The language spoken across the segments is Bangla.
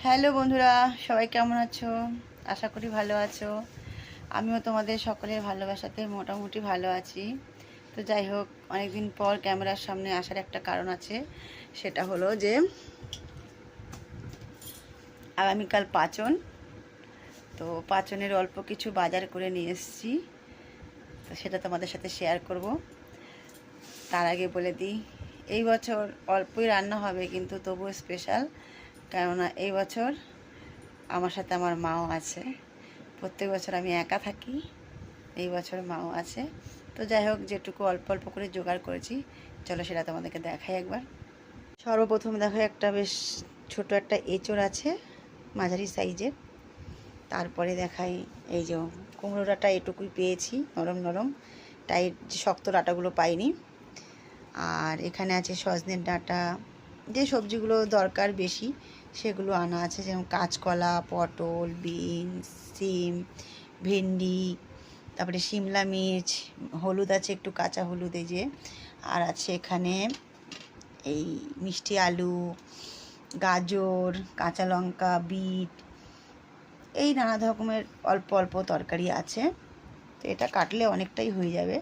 হ্যালো বন্ধুরা, সবাই কেমন আছো? আশা করি ভালো আছো। আমিও তোমাদের সকলের ভালোবাসাতে মোটামুটি ভালো আছি। তো যাই হোক, অনেকদিন পর ক্যামেরার সামনে আসার একটা কারণ আছে। সেটা হলো যে আগামীকাল পাঁচন। তো পাঁচনের অল্প কিছু বাজার করে নিয়ে এসেছি, তো সেটা তোমাদের সাথে শেয়ার করব। তার আগে বলে দিই, এই বছর অল্পই রান্না হবে, কিন্তু তবুও স্পেশাল। কেননা এই বছর আমার সাথে আমার মাও আছে। প্রত্যেক বছর আমি একা থাকি, এই বছর মাও আছে। তো যাই হোক, যেটুকু অল্প অল্প করে জোগাড় করেছি, চলো সেটা তোমাদেরকে দেখাই একবার। সর্বপ্রথম দেখো, একটা বেশ ছোট একটা এঁচোড় আছে, মাঝারি সাইজের। তারপরে দেখাই এই যে কুমড়ো ডাঁটা, এটুকুই পেয়েছি, নরম নরম, টাইট যে শক্ত ডাঁটাগুলো পাইনি। আর এখানে আছে সজনের ডাঁটা, যে সবজিগুলো দরকার বেশি সেগুলো আনা আছে, যেমন কাঁচকলা, পটল, বিনস, সিম, ভেন্ডি, তারপরে শিমলা মির্চ, হলুদ আছে একটু, কাঁচা হলুদ এই যে। আর আছে এখানে এই মিষ্টি আলু, গাজর, কাঁচা লঙ্কা, বিট, এই নানা রকমের অল্প অল্প তরকারি আছে। তো এটা কাটলে অনেকটাই হয়ে যাবে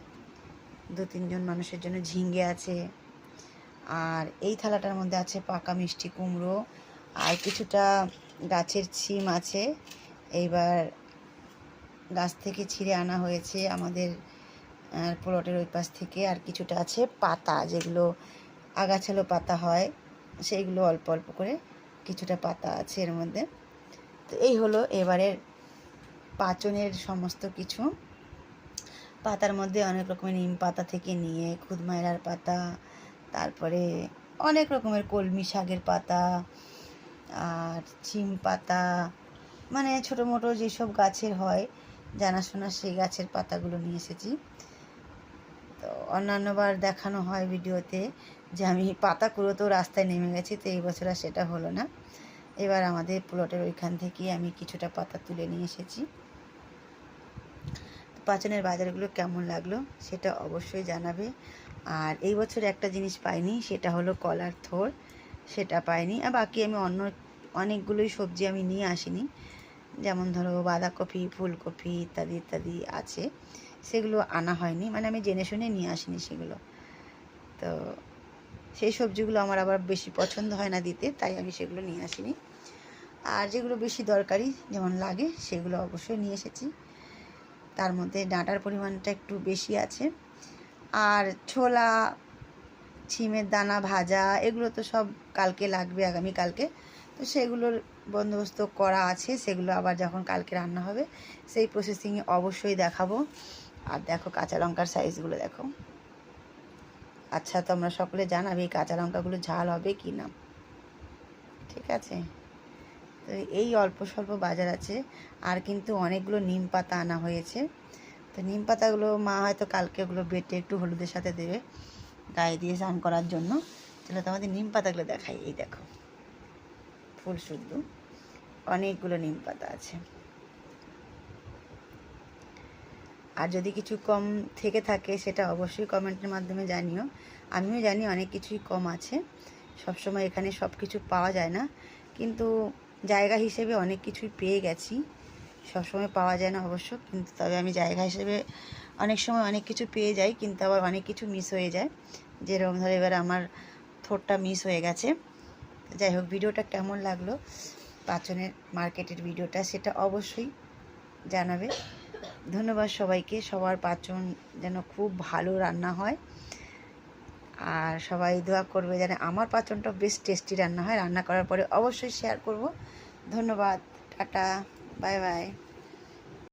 2-3 জন মানুষের জন্য। ঝিঙে আছে। আর এই থালাটার মধ্যে আছে পাকা মিষ্টি কুমড়ো, আর কিছুটা গাছের ছিম আছে, এইবার গাছ থেকে ছিঁড়ে আনা হয়েছে আমাদের প্লটের ওই পাশ থেকে। আর কিছুটা আছে পাতা, যেগুলো আগাছালো পাতা হয়, সেইগুলো অল্প অল্প করে কিছুটা পাতা আছে এর মধ্যে। তো এই হলো এবারের পাচনের সমস্ত কিছু। পাতার মধ্যে অনেক রকমের নিম পাতা থেকে নিয়ে খুদমাইরার পাতা, তারপরে অনেক রকমের কলমি শাকের পাতা, আর চিম পাতা, মানে ছোটো মোটো যেসব গাছের হয় জানাশোনা, সেই গাছের পাতাগুলো নিয়ে এসেছি। তো অন্যান্যবার দেখানো হয় ভিডিওতে যে আমি পাতা কুড়োতেও রাস্তায় নেমে গেছি, তো এই বছর আর সেটা হলো না। এবার আমাদের প্লটের ওইখান থেকে আমি কিছুটা পাতা তুলে নিয়ে এসেছি। পাচনের বাজারগুলো কেমন লাগলো সেটা অবশ্যই জানাবে। আর এই বছর একটা জিনিস পাইনি, সেটা হলো কলার থোড়, সেটা পাইনি। আর বাকি আমি অনেকগুলোই সবজি আমি নিয়ে আসিনি, যেমন ধরো বাঁধাকপি, ফুলকপি ইত্যাদি ইত্যাদি আছে, সেগুলো আনা হয়নি, মানে আমি জেনে শুনে নিয়ে আসিনি সেগুলো। তো সেই সবজিগুলো আমার আবার বেশি পছন্দ হয় না দিতে, তাই আমি সেগুলো নিয়ে আসিনি। আর যেগুলো বেশি দরকারি যেমন লাগে সেগুলো অবশ্যই নিয়ে এসেছি। তার মধ্যে ডাঁটার পরিমাণটা একটু বেশি আছে। আর ছোলা, ছিমের দানা ভাজা, এগুলো তো সব কালকে লাগবে, আগামীকালকে। তো সেগুলোর বন্দোবস্ত করা আছে, সেগুলো আবার যখন কালকে রান্না হবে সেই প্রসেসিংয়ে অবশ্যই দেখাবো। আর দেখো কাঁচা লঙ্কার সাইজগুলো দেখো। আচ্ছা, তোমরা সকলে জানাবে এই কাঁচা লঙ্কাগুলো ঝাল হবে কি না, ঠিক আছে? তো এই অল্প স্বল্প বাজার আছে। আর কিন্তু অনেকগুলো নিম পাতা আনা হয়েছে। তো নিম পাতাগুলো মা হয়তো কালকে ওগুলো বেটে একটু হলুদের সাথে দেবে গায়ে দিয়ে স্নান করার জন্য। চলো তোমাদের নিম পাতাগুলো দেখাই। এই দেখো, ফুল শুদ্ধ অনেকগুলো নিম পাতা আছে। আর যদি কিছু কম থেকে থাকে সেটা অবশ্যই কমেন্টের মাধ্যমে জানিও। আমিও জানি অনেক কিছুই কম আছে, সবসময় এখানে সব কিছু পাওয়া যায় না, কিন্তু জায়গা হিসেবে অনেক কিছুই পেয়ে গেছি। সবসময় পাওয়া যায় না অবশ্য, কিন্তু তবে আমি জায়গা হিসেবে অনেক সময় অনেক কিছু পেয়ে যাই, কিন্তু আবার অনেক কিছু মিস হয়ে যায়। যেরকম ধরো এবার আমার থোড়টা মিস হয়ে গেছে। যাই হোক, ভিডিওটা কেমন লাগলো পাচনের মার্কেটের ভিডিওটা, সেটা অবশ্যই জানাবে। ধন্যবাদ সবাইকে। সবার পাচন যেন খুব ভালো রান্না হয়, আর সবাই দোয়া করবে যেন আমার পাচনটা বেশ টেস্টি রান্না হয়। রান্না করার পরে অবশ্যই শেয়ার করব। ধন্যবাদ, টাটা, বাই বাই।